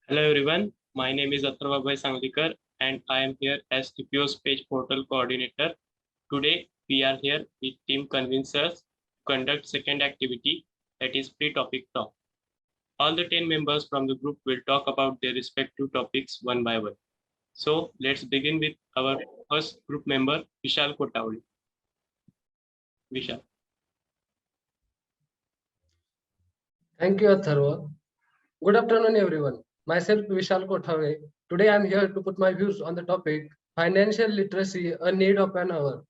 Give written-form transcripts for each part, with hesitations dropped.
Hello everyone, my name is ATHARVA and I am here as TPO's page portal coordinator. Today we are here with team convincers to conduct second activity, that is pre-topic talk. All the 10 members from the group will talk about their respective topics one by one. So let's begin with our first group member, VISHAL KOTHAWALE. VISHAL. Thank you, Atharva. Good afternoon, everyone. Myself, Vishal Kothawale. Today, I am here to put my views on the topic financial literacy, a need of an hour.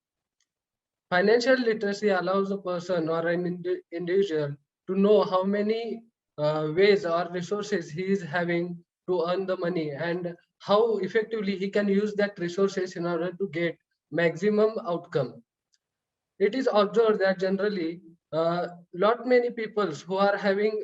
Financial literacy allows a person or an individual to know how many ways or resources he is having to earn the money and how effectively he can use that resources in order to get maximum outcome. It is observed that generally, lot many people who are having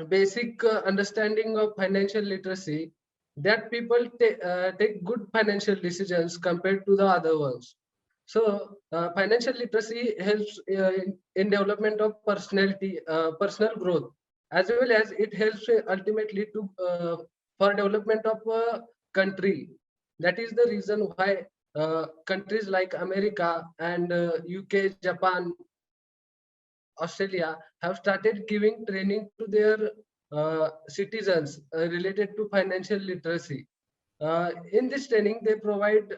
basic understanding of financial literacy, that people take good financial decisions compared to the other ones. So financial literacy helps in development of personality, personal growth, as well as it helps ultimately to for development of a country. That is the reason why countries like America and UK, Japan, Australia have started giving training to their citizens related to financial literacy. In this training, they provide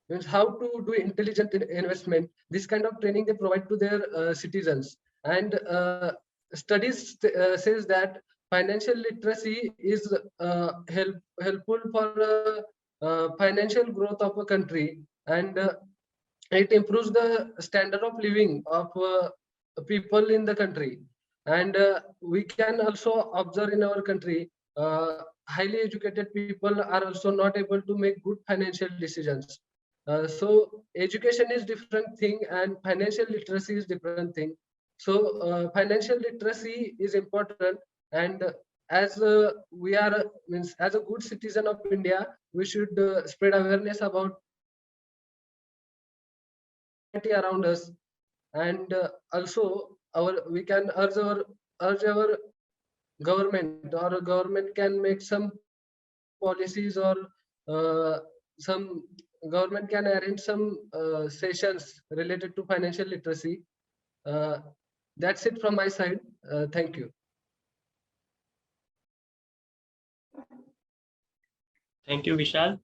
means how to do intelligent investment. This kind of training they provide to their citizens. And studies says that financial literacy is helpful for financial growth of a country, and it improves the standard of living of people in the country. And we can also observe in our country, highly educated people are also not able to make good financial decisions. So education is different thing and financial literacy is different thing. So financial literacy is important, and as we are means as a good citizen of India, we should spread awareness about around us. And also we can urge our government, or a government can make some policies, or some government can arrange some sessions related to financial literacy. uh, that's it from my side. Thank you. Thank you, Vishal.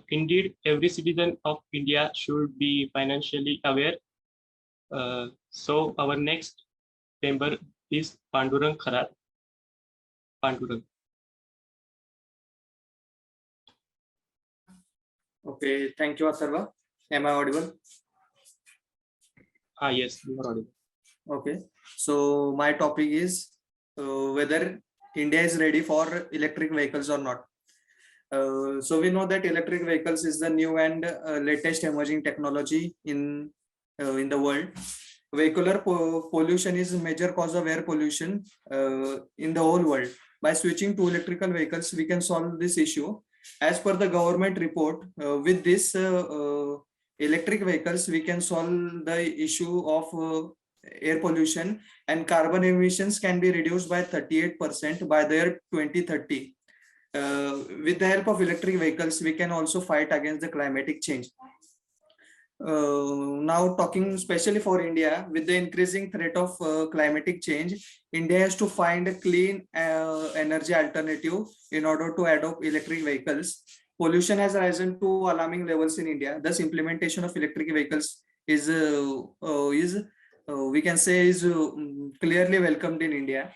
Indeed, every citizen of India should be financially aware. So our next member is PANDURANG KHARAT. PANDURANG. Okay, thank you, ATHARVA. Am I audible? Yes, you are audible. Okay, so my topic is whether India is ready for electric vehicles or not. So we know that electric vehicles is the new and latest emerging technology in the world. Vehicular pollution is a major cause of air pollution in the whole world. By switching to electrical vehicles, we can solve this issue. As per the government report, with this electric vehicles, we can solve the issue of air pollution, and carbon emissions can be reduced by 38% by the year 2030. With the help of electric vehicles, we can also fight against the climatic change. Now talking especially for India, with the increasing threat of climatic change, India has to find a clean energy alternative in order to adopt electric vehicles. Pollution has risen to alarming levels in India. Thus, implementation of electric vehicles is we can say is clearly welcomed in India.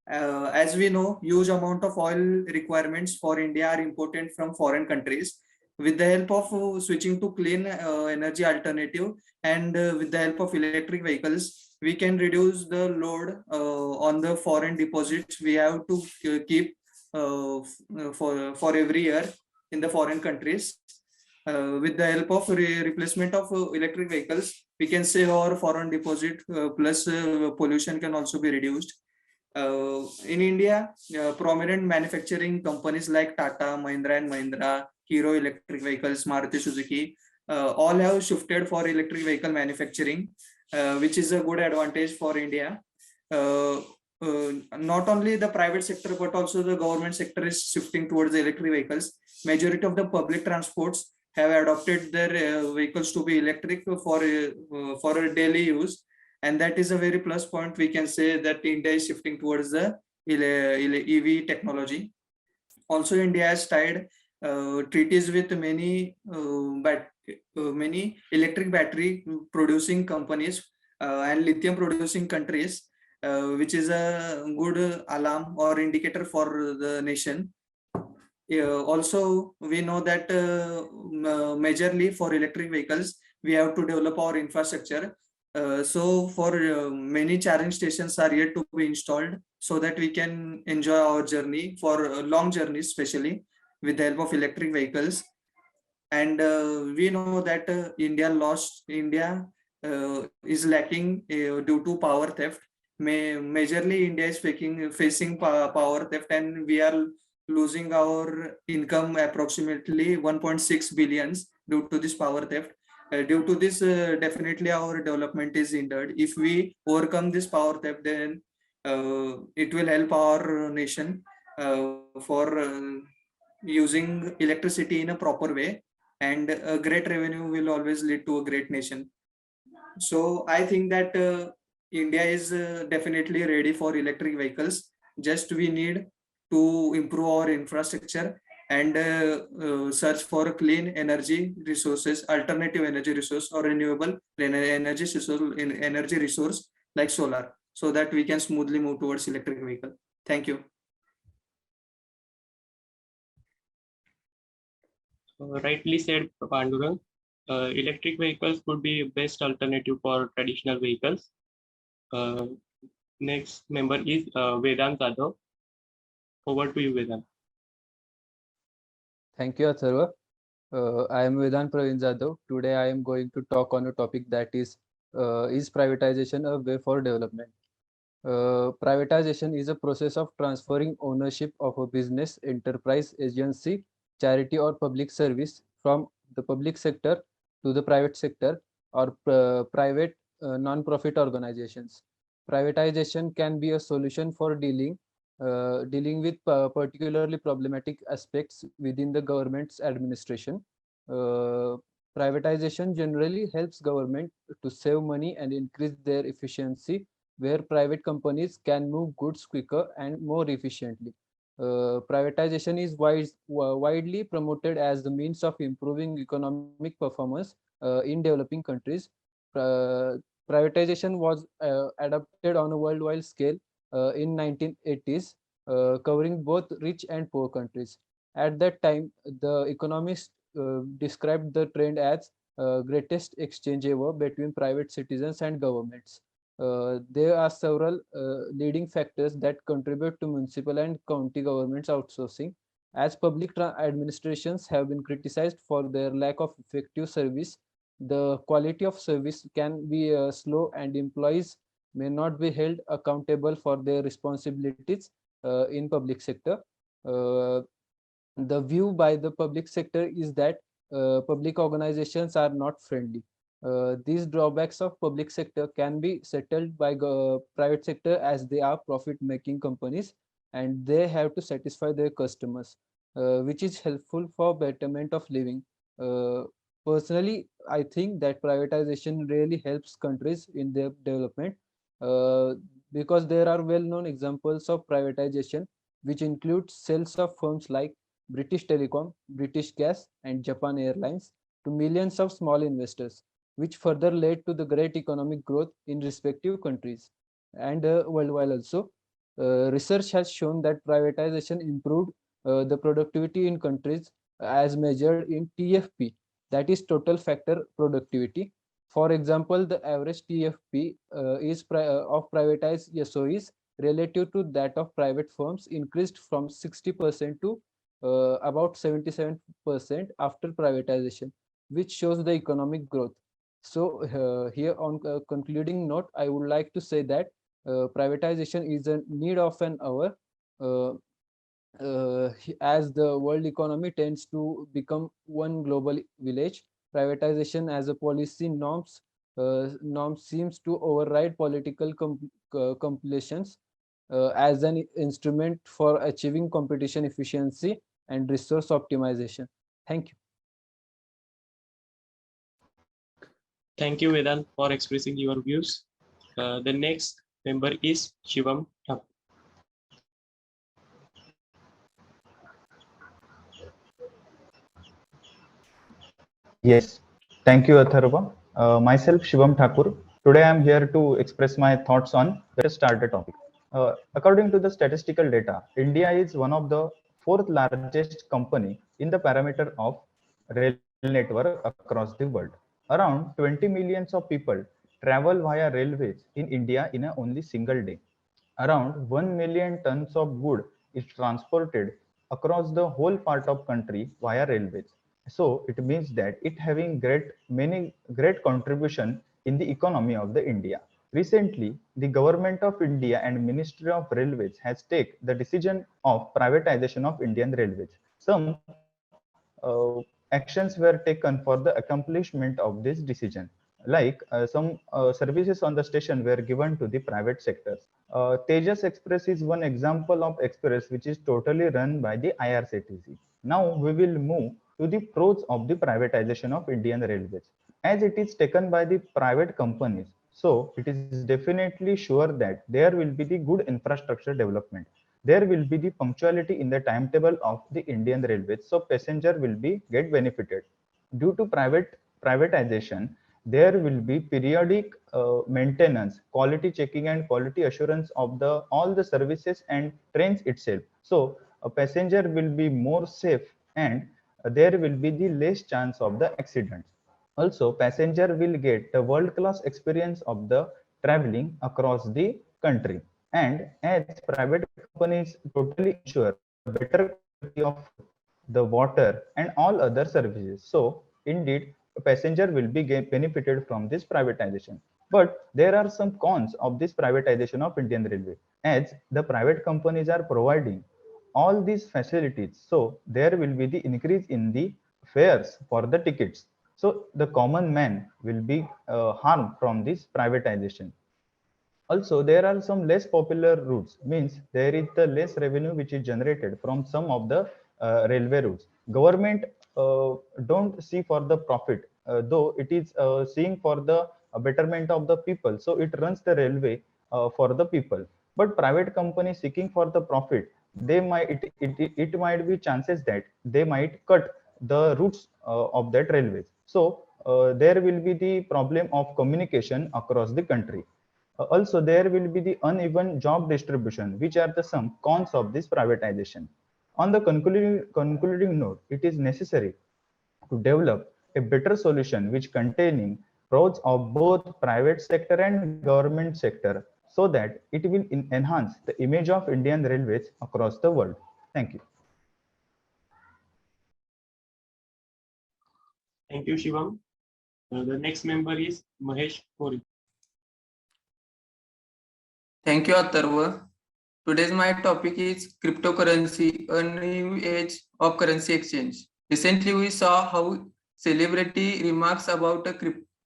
As we know, huge amount of oil requirements for India are imported from foreign countries. With the help of switching to clean energy alternative, and with the help of electric vehicles, we can reduce the load on the foreign deposits we have to keep for every year in the foreign countries. With the help of replacement of electric vehicles, we can save our foreign deposit, plus pollution can also be reduced. In India, prominent manufacturing companies like Tata, Mahindra and Mahindra, Hero Electric Vehicles, Maruti Suzuki, all have shifted for electric vehicle manufacturing, which is a good advantage for India. not only the private sector but also the government sector is shifting towards the electric vehicles. Majority of the public transports have adopted their vehicles to be electric for a daily use, and that is a very plus point. We can say that India is shifting towards the EV technology. Also, India has tied treaties with many electric battery producing companies and lithium producing countries, which is a good alarm or indicator for the nation. Also, we know that majorly for electric vehicles, we have to develop our infrastructure. So for many charging stations are yet to be installed so that we can enjoy our journey for long journeys, especially with the help of electric vehicles. And we know that India is lacking due to power theft. Majorly India is facing power theft, and we are losing our income approximately 1.6 billions due to this power theft. Due to this, definitely our development is hindered. If we overcome this power theft, then it will help our nation for using electricity in a proper way, and a great revenue will always lead to a great nation. So I think that India is definitely ready for electric vehicles. Just we need to improve our infrastructure and search for clean energy resources, alternative energy resource, or renewable energy resource like solar, so that we can smoothly move towards electric vehicle. Thank you. Rightly said, Pandurang. Electric vehicles could be best alternative for traditional vehicles. Next member is Vedant JADHAV. Over to you, Vedant. Thank you, ATHARVA. I am Vedant Praveen Jadhav. Today I am going to talk on a topic that is privatization a way for development? Privatization is a process of transferring ownership of a business, enterprise, agency, charity, or public service from the public sector to the private sector or private non-profit organizations. Privatization can be a solution for dealing with particularly problematic aspects within the government's administration. Privatization generally helps government to save money and increase their efficiency, where private companies can move goods quicker and more efficiently. Privatization is widely promoted as the means of improving economic performance in developing countries. Privatization was adopted on a worldwide scale in 1980s, covering both rich and poor countries. At that time, the economists described the trend as greatest exchange ever between private citizens and governments. There are several leading factors that contribute to municipal and county governments outsourcing, as public administrations have been criticized for their lack of effective service. The quality of service can be slow, and employees may not be held accountable for their responsibilities in public sector. The view by the public sector is that public organizations are not friendly. These drawbacks of public sector can be settled by private sector, as they are profit-making companies and they have to satisfy their customers, which is helpful for betterment of living. Personally, I think that privatization really helps countries in their development, uh, because there are well-known examples of privatization, which include sales of firms like British Telecom, British Gas, and Japan Airlines to millions of small investors, which further led to the great economic growth in respective countries and worldwide also. Research has shown that privatization improved the productivity in countries as measured in TFP, that is total factor productivity. For example, the average TFP of privatized SOEs relative to that of private firms increased from 60% to about 77% after privatization, which shows the economic growth. So here on concluding note, I would like to say that privatization is a need of an hour, uh, as the world economy tends to become one global village. Privatization as a policy norm seems to override political compulsions. as an instrument for achieving competition efficiency and resource optimization. Thank you. Thank you, Vedant, for expressing your views. The next member is SHVAM. Yes, thank you, Atharva. Myself, Shivam Thakur. Today I am here to express my thoughts on the starter topic. According to the statistical data, India is one of the fourth largest company in the parameter of rail network across the world. Around 20 millions of people travel via railways in India in a only single day. Around 1 million tons of wood is transported across the whole part of country via railways. So it means that it having many great contribution in the economy of the India. Recently, the government of India and Ministry of Railways has taken the decision of privatization of Indian Railways. Some actions were taken for the accomplishment of this decision. Like some services on the station were given to the private sectors. Tejas Express is one example of express which is totally run by the IRCTC. Now we will move to the pros of the privatization of Indian Railways. As it is taken by the private companies, so it is definitely sure that there will be the good infrastructure development. There will be the punctuality in the timetable of the Indian Railways, so passenger will be get benefited. Due to privatization, there will be periodic maintenance, quality checking and quality assurance of the all the services and trains itself. So a passenger will be more safe and there will be the less chance of the accidents. Also, passenger will get the world-class experience of the traveling across the country. And as private companies totally ensure the better quality of food, the water, and all other services. So, indeed, a passenger will be benefited from this privatization. But there are some cons of this privatization of Indian Railway, as the private companies are providing all these facilities. So, there will be the increase in the fares for the tickets. So, the common man will be harmed from this privatization. Also, there are some less popular routes, means there is the less revenue which is generated from some of the railway routes. Government don't see for the profit, though it is seeing for the betterment of the people. So it runs the railway for the people. But private companies seeking for the profit, they might it might be chances that they might cut the routes of that railways. So there will be the problem of communication across the country. Also, there will be the uneven job distribution, which are the some cons of this privatization. On the concluding note, it is necessary to develop a better solution which containing pros of both private sector and government sector so that it will enhance the image of Indian Railways across the world. Thank you. Thank you, SHVAM. The next member is Mahesh. Thank you, Atharva. Today's my topic is cryptocurrency, a new age of currency exchange. Recently, we saw how celebrity remarks about a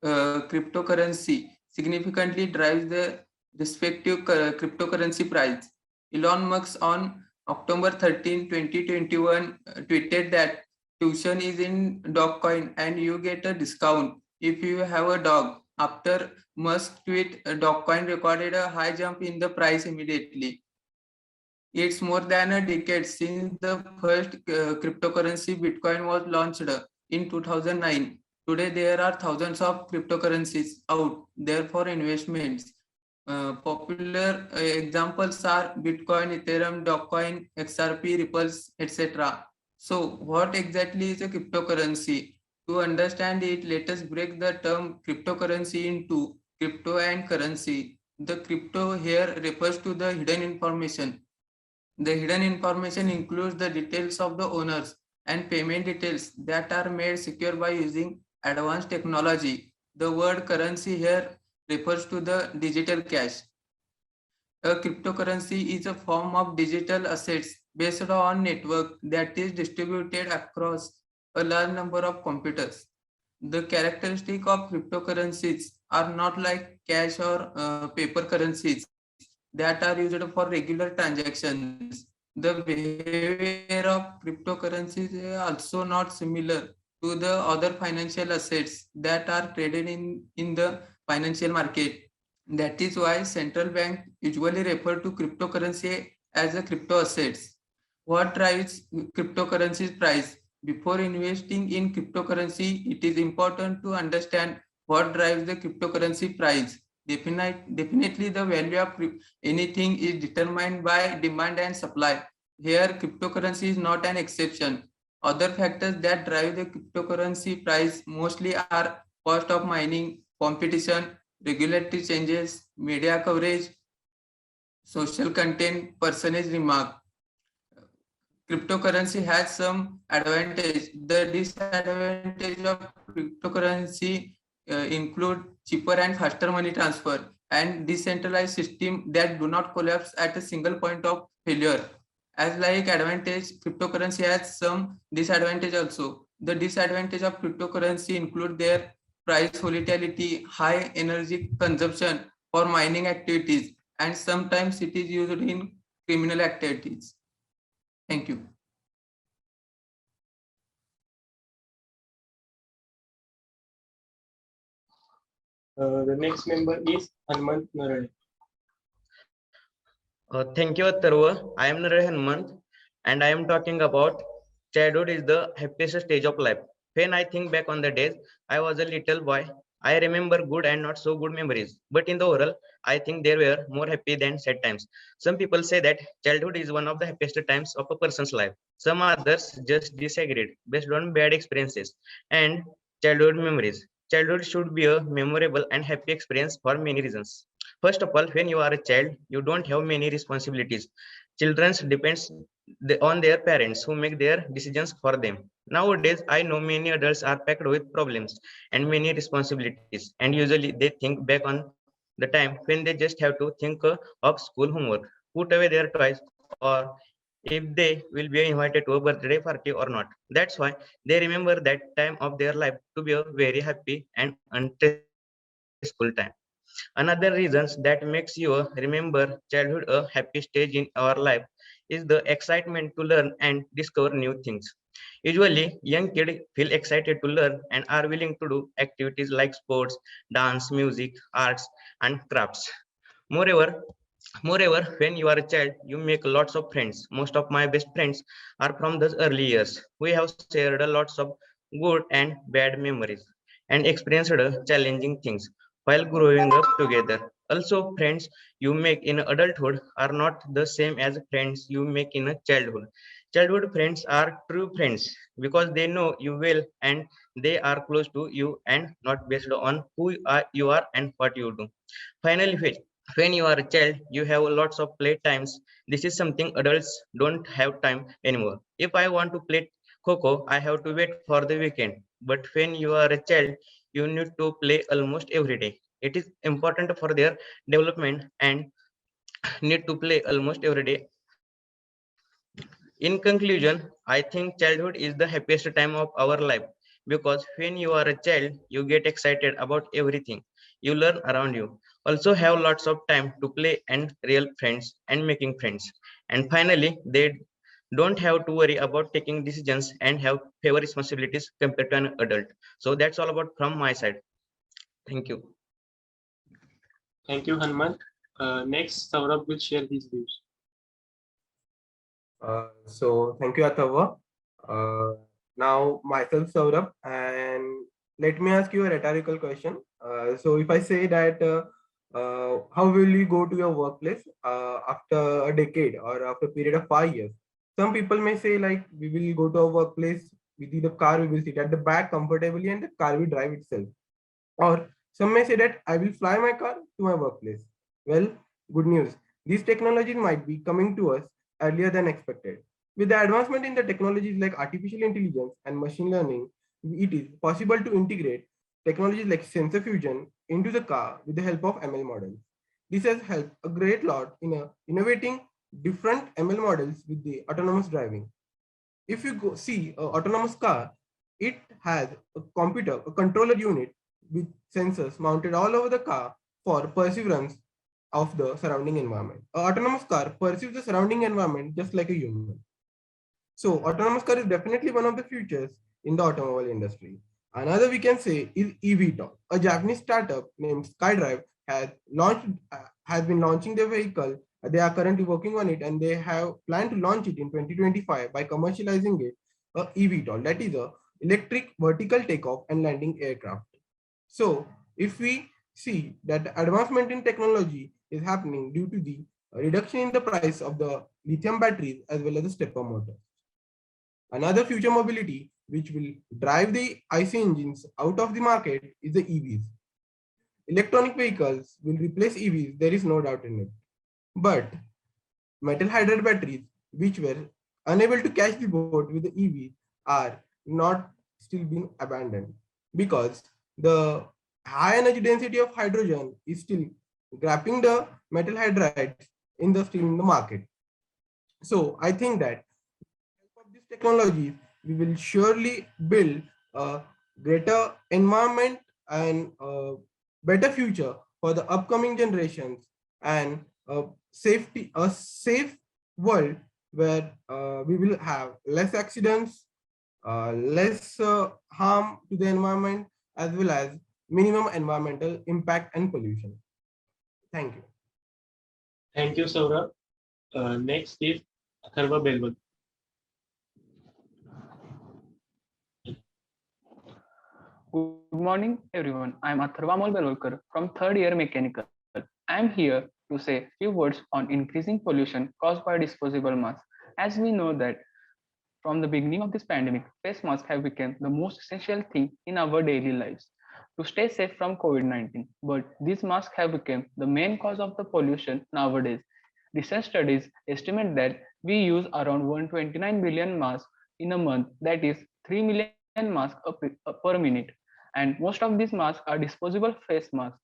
cryptocurrency significantly drives the respective cryptocurrency price. Elon Musk on October 13, 2021 tweeted that tuition is in Dogecoin and you get a discount if you have a dog. After Musk tweet, Dogecoin recorded a high jump in the price immediately. It's more than a decade since the first cryptocurrency Bitcoin was launched in 2009. Today, there are thousands of cryptocurrencies out there for investments. Popular examples are Bitcoin, Ethereum, Dogecoin, XRP, Ripples, etc. So, what exactly is a cryptocurrency? To understand it, let us break the term cryptocurrency into crypto and currency. The crypto here refers to the hidden information. The hidden information includes the details of the owners and payment details that are made secure by using advanced technology. The word currency here refers to the digital cash. A cryptocurrency is a form of digital assets based on network that is distributed across a large number of computers. The characteristic of cryptocurrencies are not like cash or paper currencies. that are used for regular transactions. The behavior of cryptocurrencies is also not similar to the other financial assets that are traded in the financial market. That is why central bank usually refer to cryptocurrency as a crypto assets. What drives cryptocurrency's price? Before investing in cryptocurrency, it is important to understand what drives the cryptocurrency price. Definitely the value of anything is determined by demand and supply. Here, cryptocurrency is not an exception. Other factors that drive the cryptocurrency price mostly are cost of mining, competition, regulatory changes, media coverage, social content, personage remark. Cryptocurrency has some advantage. The disadvantage of cryptocurrency include cheaper and faster money transfer and decentralized system that do not collapse at a single point of failure. As like advantage, cryptocurrency has some disadvantage also. The disadvantage of cryptocurrency include their price volatility, high energy consumption for mining activities, and sometimes it is used in criminal activities. Thank you. The next member is HANMANT NARALE. Thank you, ATHARVA. I am NARALE HANMANT, and I am talking about childhood is the happiest stage of life. When I think back on the days I was a little boy, I remember good and not so good memories. But in the overall, I think there were more happy than sad times. Some people say that childhood is one of the happiest times of a person's life. Some others just disagreed based on bad experiences and childhood memories. Childhood should be a memorable and happy experience for many reasons. First of all, when you are a child, you don't have many responsibilities. Children depends on their parents who make their decisions for them. Nowadays, I know many adults are packed with problems and many responsibilities, and usually they think back on the time when they just have to think of school homework, put away their toys, or if they will be invited to a birthday party or not. That's why they remember that time of their life to be a very happy and unstressful time. Another reasons that makes you remember childhood a happy stage in our life is the excitement to learn and discover new things. Usually, young kids feel excited to learn and are willing to do activities like sports, dance, music, arts, and crafts. Moreover, Moreover, when you are a child, you make lots of friends. Most of my best friends are from those early years. We have shared a lots of good and bad memories and experienced challenging things while growing up together. Also, friends you make in adulthood are not the same as friends you make in a childhood. Childhood friends are true friends because they know you well and they are close to you and not based on who you are and what you do. Finally, when you are a child, you have lots of play times. This is something adults don't have time anymore. If I want to play coco, I have to wait for the weekend. But when you are a child, you need to play almost every day. It is important for their development and need to play almost every day. In conclusion, I think childhood is the happiest time of our life because when you are a child, you get excited about everything you learn around you. Also have lots of time to play and real friends and making friends. And finally, they don't have to worry about taking decisions and have fewer responsibilities compared to an adult. So that's all about from my side. Thank you. Thank you, HANMANT. Next, SOURABH will share his views. So thank you, ATHARVA. Now myself, SOURABH, and let me ask you a rhetorical question. So if I say that, how will you go to your workplace after a decade or after a period of 5 years? Some people may say like, we will go to our workplace with the car, we will sit at the back comfortably and the car will drive itself. Or some may say that I will fly my car to my workplace. Well, good news. These technologies might be coming to us earlier than expected. With the advancement in the technologies like artificial intelligence and machine learning, it is possible to integrate technologies like sensor fusion into the car with the help of ML models. This has helped a great lot in innovating different ML models with the autonomous driving. If you go see an autonomous car, it has a computer, a controller unit with sensors mounted all over the car for perseverance of the surrounding environment. An autonomous car perceives the surrounding environment just like a human. So autonomous car is definitely one of the futures in the automobile industry. Another we can say is eVTOL. A Japanese startup named SkyDrive has been launching their vehicle. They are currently working on it, and they have planned to launch it in 2025 by commercializing it, a eVTOL, that is a electric vertical takeoff and landing aircraft. So if we see that the advancement in technology is happening due to the reduction in the price of the lithium batteries as well as the stepper motor. Another future mobility which will drive the IC engines out of the market is the EVs. Electronic vehicles will replace EVs, there is no doubt in it. But metal hydride batteries, which were unable to catch the boat with the EV, are not still being abandoned because the high energy density of hydrogen is still grabbing the metal hydride in the still in the market. So I think that with of this technology, we will surely build a greater environment and a better future for the upcoming generations, and a safe world where we will have less accidents, less harm to the environment, as well as minimum environmental impact and pollution. Thank you. Thank you, Saurabh. Next is Atharva Belwal. Good morning, everyone. I am Atharva Belwalkar from third year mechanical. I am here to say few words on increasing pollution caused by disposable masks. As we know that from the beginning of this pandemic, face masks have become the most essential thing in our daily lives to stay safe from COVID-19. But these masks have become the main cause of the pollution nowadays. Recent studies estimate that we use around 129 billion masks in a month, that is 3 million masks per minute. And most of these masks are disposable face masks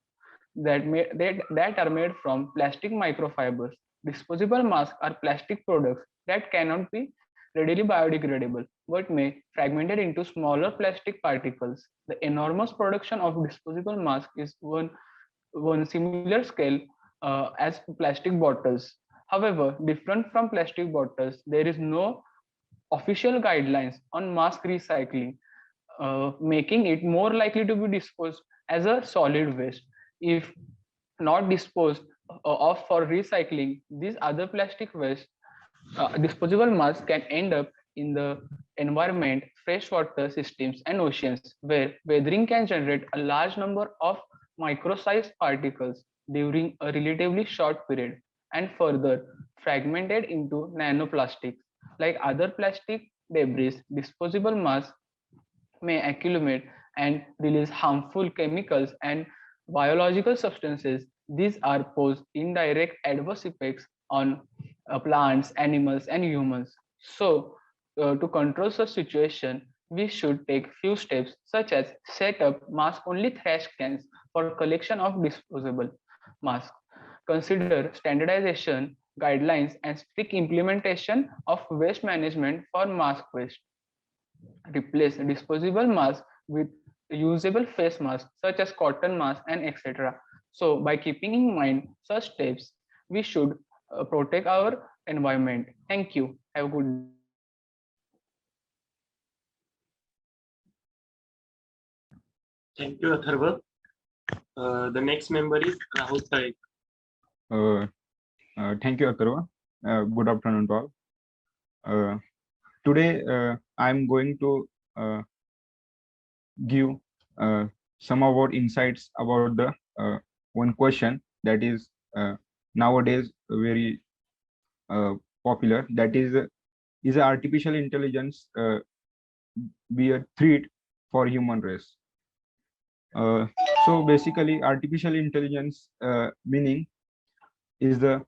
that are made from plastic microfibers. Disposable masks are plastic products that cannot be readily biodegradable but may fragmented into smaller plastic particles. The enormous production of disposable masks is one similar scale as plastic bottles. However, different from plastic bottles, there is no official guidelines on mask recycling, making it more likely to be disposed as a solid waste. If not disposed of for recycling, these other plastic waste, disposable masks can end up in the environment, freshwater systems, and oceans, where weathering can generate a large number of micro-sized particles during a relatively short period, and further fragmented into nanoplastics. Like other plastic debris, disposable masks may accumulate and release harmful chemicals and biological substances. These are pose indirect adverse effects on plants, animals, and humans. So, to control such situation, we should take few steps such as set up mask-only trash cans for collection of disposable masks. Consider standardization guidelines and strict implementation of waste management for mask waste. Replace disposable masks with usable face masks such as cotton masks and etc. So by keeping in mind such steps, we should protect our environment. Thank you. Have a good day. Thank you, Atharva. The next member is Rahul. Thank you, Atharva. Good afternoon to all. Today, I'm going to give some of our insights about the one question that is nowadays very popular. That is artificial intelligence be a threat for human race? So basically, artificial intelligence meaning is the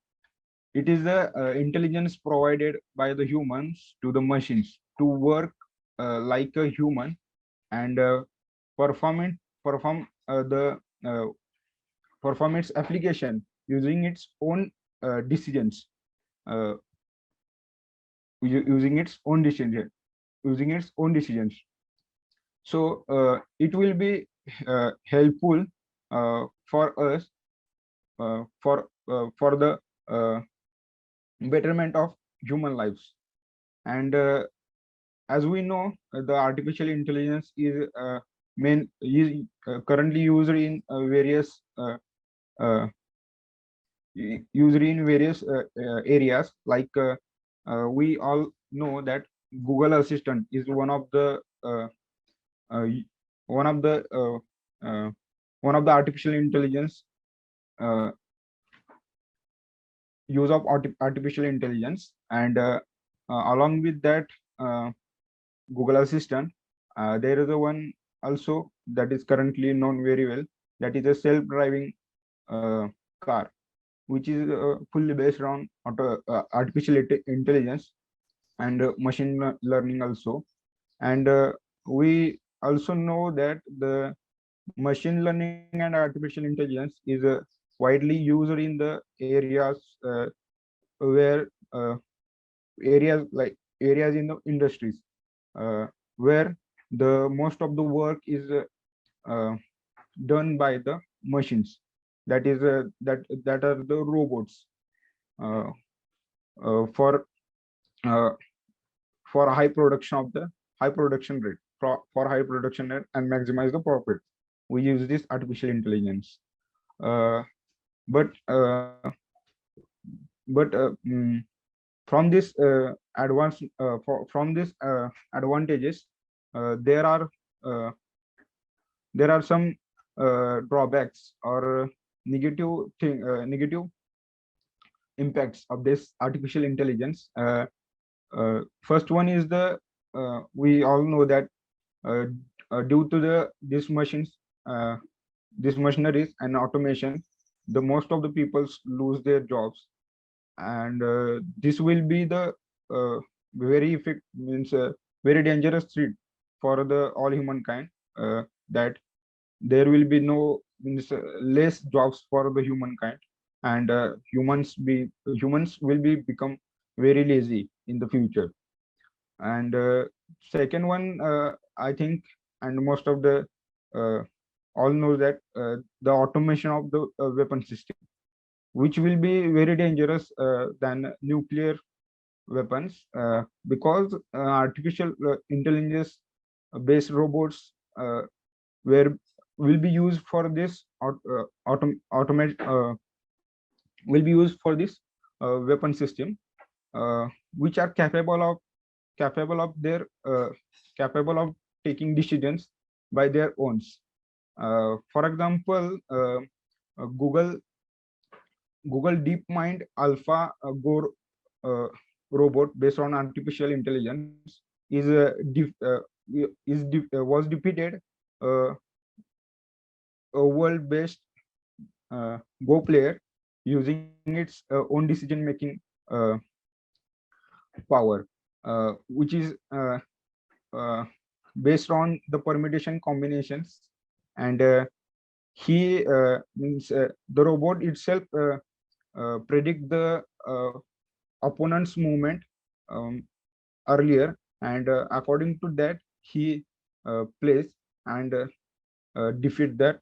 intelligence provided by the humans to the machines to work like a human and perform its application using its own decisions, using its own decisions. So it will be helpful for us, for the betterment of human lives. And as we know, the artificial intelligence is currently used in various areas. Like we all know that Google Assistant is uh, one of the artificial intelligence use of artificial intelligence. And along with that Google Assistant, there is a one also that is currently known very well, that is a self-driving car, which is fully based on artificial intelligence and machine learning also. And we also know that the machine learning and artificial intelligence is widely used in the areas where areas in the industries where the most of the work is done by the machines, that is that are the robots, uh, for high production rate, for high production rate and maximize the profit. We use this artificial intelligence. But from this advantages, there are some drawbacks or negative impacts of this artificial intelligence. First one is we all know that due to these machineries and automation, the most of the people lose their jobs. And this will be the very dangerous threat for the all humankind, that there will be less jobs for the humankind, and humans will become very lazy in the future. And second one, I think, and most of the all know that the automation of the weapon system, which will be very dangerous than nuclear weapons, because artificial intelligence based robots will be used for this weapon system, which are capable of taking decisions by their own. For example, Google DeepMind Alpha Go robot based on artificial intelligence was defeated a world-based Go player using its own decision-making power, which is based on the permutation combinations. And the robot itself predict the opponent's movement earlier, and according to that he plays and defeat that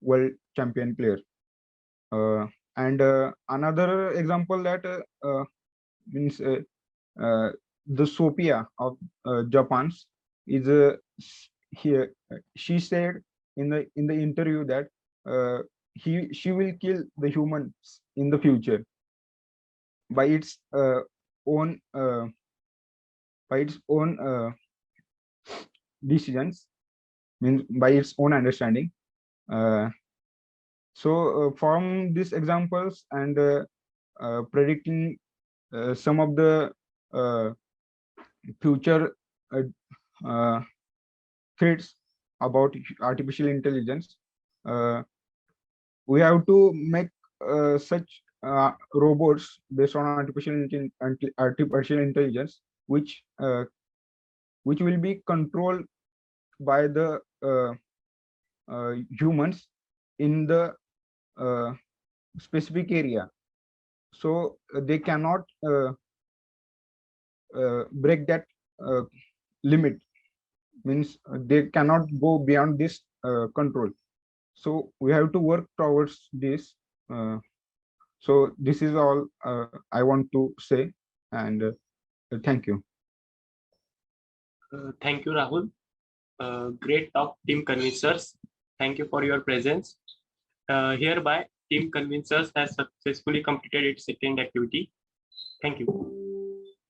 world champion player. And another example that means the Sophia of Japan's is here. She said in the interview that she will kill the humans in the future by its own decisions, means by its own understanding. So from these examples and predicting some of the future threats about artificial intelligence, we have to make such robots based on artificial intelligence, which will be controlled by the humans in the specific area, so they cannot break that limit, means they cannot go beyond this control. So we have to work towards this So this is all I want to say, and thank you. Thank you, Rahul. Great talk, team convincers. Thank you for your presence. Hereby, team convincers has successfully completed its second activity. Thank you.